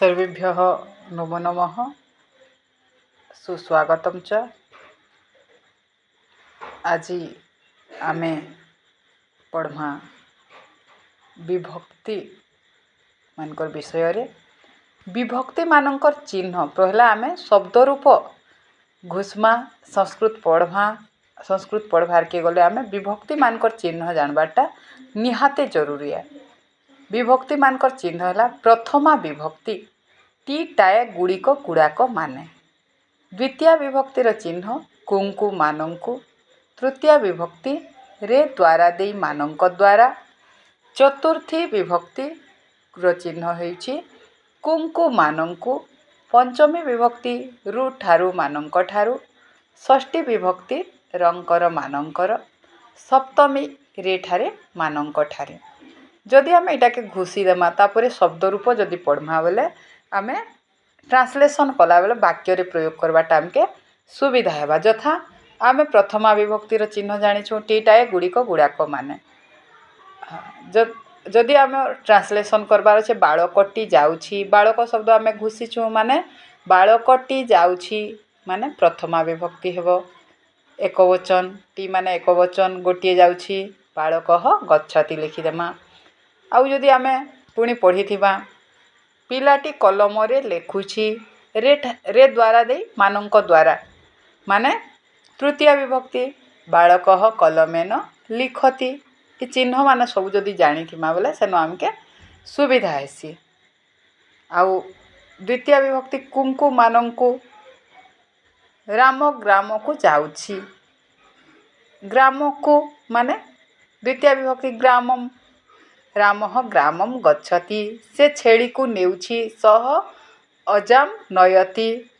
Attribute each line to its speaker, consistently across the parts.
Speaker 1: सर्वेभ्यः नमो नमः सुस्वागतम च। आज आमे पढ़मा विभक्ति मानकर विषय रे। विभक्ति मानकर चिन्ह पहला आमे शब्द रूप घुसमा संस्कृत पढ़वार के गले आमे विभक्ति मानकर चिन्ह जानबाटा निहाते जरूरी है। विभक्ति मानकर चिन्ह है प्रथमा विभक्ति टी टाए गुड़िक गुड़ाक माने। द्वितीय विभक्तिर चिन्ह कुंकु मानंकु। तृतीय विभक्ति रे द्वारा देई मानंक द्वारा। चतुर्थी विभक्ति चिन्ह हेउछि कुंकु मानंकु। पंचमी विभक्ति रु ठारु मानंक ठारु। षष्ठी विभक्ति रंकर मानंकर। सप्तमी रे ठारे मानंक ठारे। जदि आमे एटा के घुसी देमा तापरे शब्द रूप जदि पढ़मा बेले आमे ट्रांसलेशन कला बेले वाक्य रे प्रयोग करबाटा हमके सुविधा हेबा। जथा आमे प्रथमा विभक्तिर चिन्ह जानिछु टीटाए गुड़िक गुड़ाक माने। जदि आमे ट्रांसलेशन करबार छे बाळकटी जाउछि, बाळक शब्द आमे घुसीछु माने बाळकटी जाउछि माने प्रथमा विभक्ति हेबो। एकवचन टी माने एकवचन गोटिए जाउछि, बाळकः गच्छति लिखिदेमा। आउ जदि आमे पुणी पढ़िथिबा पिलाटी कलम रे लेखुछि रे द्वारा दे मानंक द्वारा माने तृतीय विभक्ति बाळकः कलमेन लिखति। ये चिन्ह माने सब जदि जानिथिमा बेले सेनो आमके सुविधा हेसी। आउ द्वितीय विभक्ति कुंकु मानंकु। राम ग्राम को जाउछि, ग्राम को माने द्वितीय विभक्ति ग्रामम। रामः ग्रामम गच्छति, से छेली को नेउछि, सह अजाम नयति।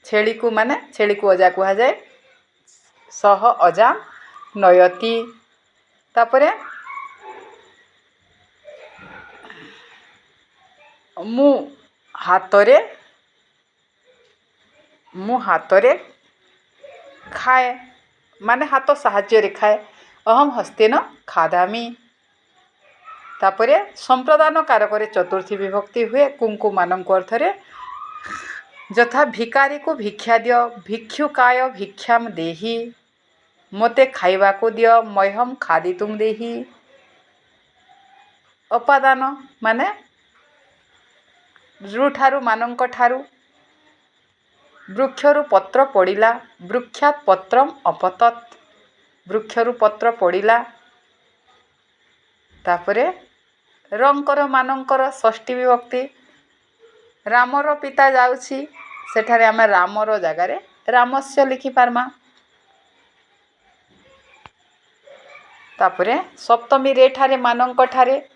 Speaker 1: छेली को माने छेली को अजा कुहा जाए, सह अजाम नयति। तापरे मु हातरे खाए माने हाथ साहाय्य रे खाए। अहम हस्तेन खादामि। तापरे संप्रदान कारक चतुर्थी विभक्ति हुए कुंकु मानंकु अर्थरे। जथा भिकारी को भिक्षा दियो, भिक्षुकाय भिक्षाम देहि। मते खाइबा को दियो, मह्यम खादितुम देहि। अपादान माने रु ठारु मानंक ठारु। वृक्षरु पत्र पड़िला, वृक्षात पत्रम अपतत। वृक्षरु पत्र पड़िला। तापरे रंकर मानंकर षष्ठी विभक्ति रामर पिता जाउछि, सेठारे आमे रामर जगार रामस्य लिखि पारमा। तापरे सप्तमी रे ठारे मानंक ठारे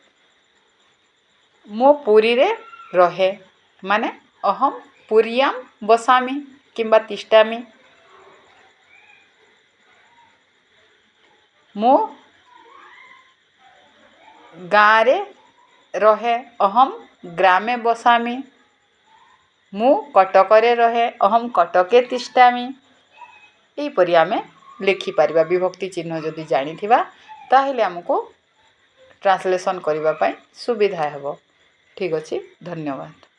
Speaker 1: मो पुरी रे रहे माने अहम पुरियाम बसामि किंबा तिष्ठामि। मो गाँरे रहे अहम ग्रामे बसामि। मु कटकरे रहे अहम कटके तिष्ठामि। एहिपरि आमे लिखिपारिबा विभक्ति चिन्ह जदि जानिथिबा ताहेले हमको ट्रांसलेशन करिबा पई सुविधा हेबो। ठीक अछि, धन्यवाद।